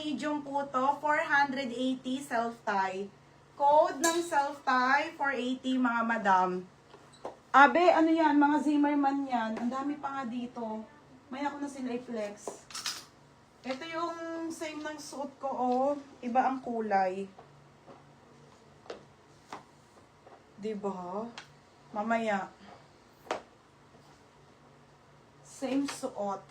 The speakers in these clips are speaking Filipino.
medium po to. 480 self-tie. Code ng self-tie, 480 mga madam. Abe, ano yan? Mga Zimmerman yan. Ang dami pa nga dito. May ako na sila i-flex. Ito yung same ng suit ko, oh. Iba ang kulay. Diba? Mamaya. Same suot.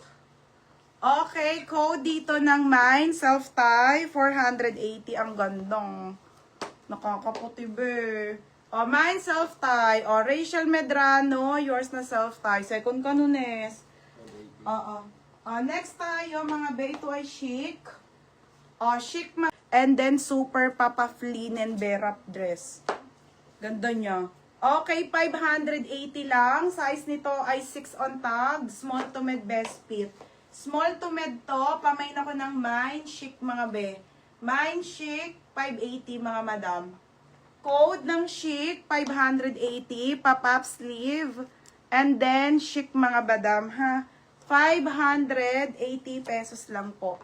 Okay, code dito ng mine. Self-tie, 480. Ang gandang. Nakakaputi be. O, mine self-tie. O, Rachel Medrano, yours na self-tie. Second kanunes. Oo. Next tayo, mga be, ito ay chic. O, chic. And then, super Papa Linen Berap dress. Ganda niya. Okay, 580 lang. Size nito ay 6 on tag. Small to mid best fit. Small to mid to. Pamain ako ng mine chic, mga be. Mine chic, 580 mga madam. Code ng chic, 580, pop-up sleeve. And then, chic mga madam, ha? 580 pesos lang po.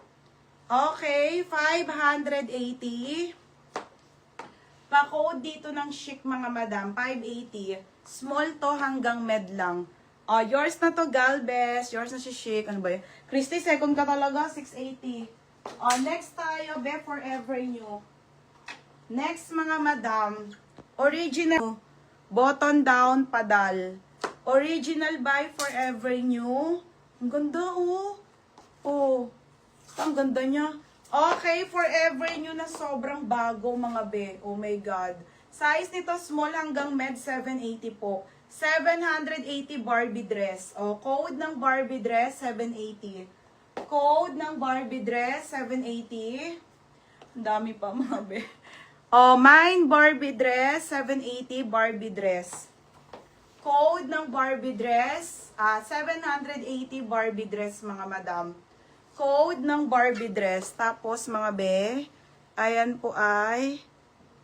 Okay, 580. Pa-code dito ng chic mga madam, 580. Small to hanggang med lang. Yours na to, Galvez. Yours na si chic. Ano ba yun? Christy, second ka talaga, 680. Next tayo, Be Forever New. Next mga madam, original button down padal. Original by Forever New. Ang ganda, oh. Oh, ang ganda niya. Okay, Forever New na sobrang bago mga be. Oh my God. Size nito small hanggang med 780 po. 780 Barbie dress. O, code ng Barbie dress, 780. Code ng Barbie dress, 780. Ang dami pa mga be. O, mine Barbie dress, 780 Barbie dress. Code ng Barbie dress, 780 Barbie dress mga madam. Code ng Barbie dress. Tapos mga be, ayan po ay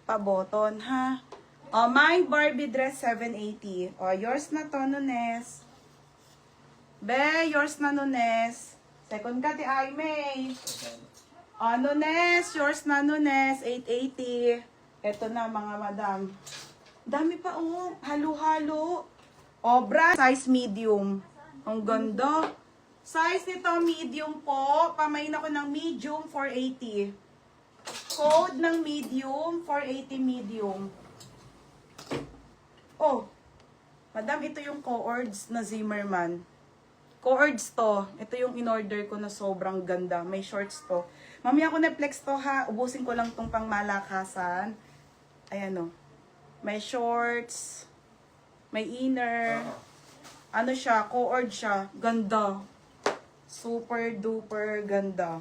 pa-button ha. O, mine Barbie dress 780. O, yours na to, Nunes. Be, yours na, Nunes. Second ka, ti Aimee. O, Nunes, yours na, Nunes. 880. Ito na, mga madam. Dami pa, oh. Halo-halo. Obra, size medium. Ang ganda. Size nito, medium po. Pamain ako ng medium, 480. Code ng medium, 480 medium. Oh, madam, ito yung co-ords na Zimmerman. Co-ords to. Ito yung in-order ko na sobrang ganda. May shorts to. Mamaya ko na-flex to ha. Ubusin ko lang tong pangmalakasan. Ayan o. May shorts. May inner. Ano siya? Co-ord siya. Ganda. Super duper ganda.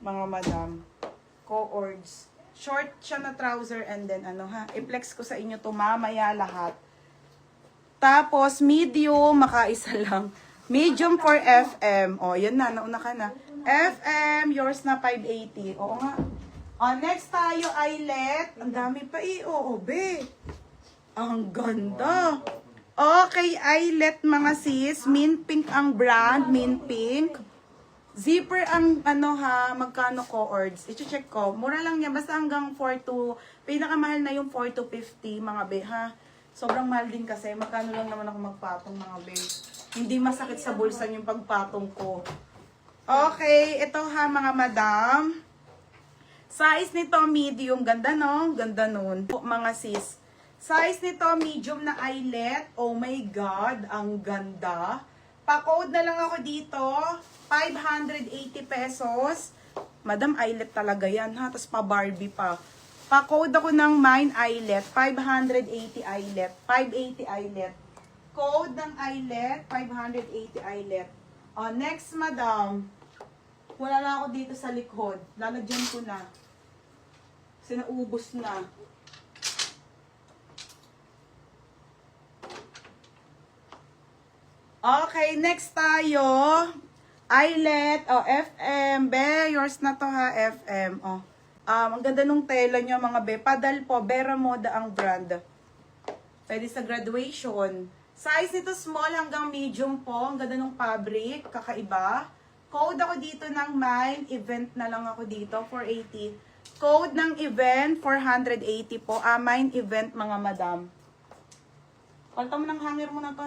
Mga madam. Co-ords. Short siya na trouser and then ano ha. I-flex ko sa inyo to mamaya lahat. Tapos medium, makaisa lang. Medium for FM. O, yan na. Nauna ka na. FM, yours na 580. Oo nga. Next tayo, eyelet. Ang dami pa eh. Oo, be. Ang ganda. Okay, eyelet mga sis. Mint pink ang brand. Mint pink. Zipper ang ano ha, magkano co-ords. I-check ko. Mura lang niya. Basta hanggang 4 to, pinakamahal na yung 4 to 50 mga be ha. Sobrang mahal din kasi. Magkano lang naman ako magpatong mga be. Hindi masakit sa bulsa yung pagpatong ko. Okay, ito ha mga madam. Size nito medium. Ganda no? Ganda nun. Mga sis. Size nito medium na eyelet. Oh my God, ang ganda. Pa-code na lang ako dito. 580 pesos. Madam, eyelet talaga yan ha. Tapos pa-Barbie pa. Pa-code ako ng mine eyelet. 580 eyelet. 580 eyelet. Code ng eyelet. 580 eyelet. Next, madam. Wala na ako dito sa likod. Lalagyan ko na. Kasi naubos na. Okay, next tayo. Eyelet, FM, be, yours na to ha, FM, ang ganda nung tela nyo mga be, padal po, Vera Moda ang brand. Pwede sa graduation. Size nito small hanggang medium po, ang ganda nung fabric, kakaiba. Code ako dito ng mine. Event na lang ako dito, 480. Code ng event, 480 po. Mine event, mga madam. Palta mo ng hanger mo na to.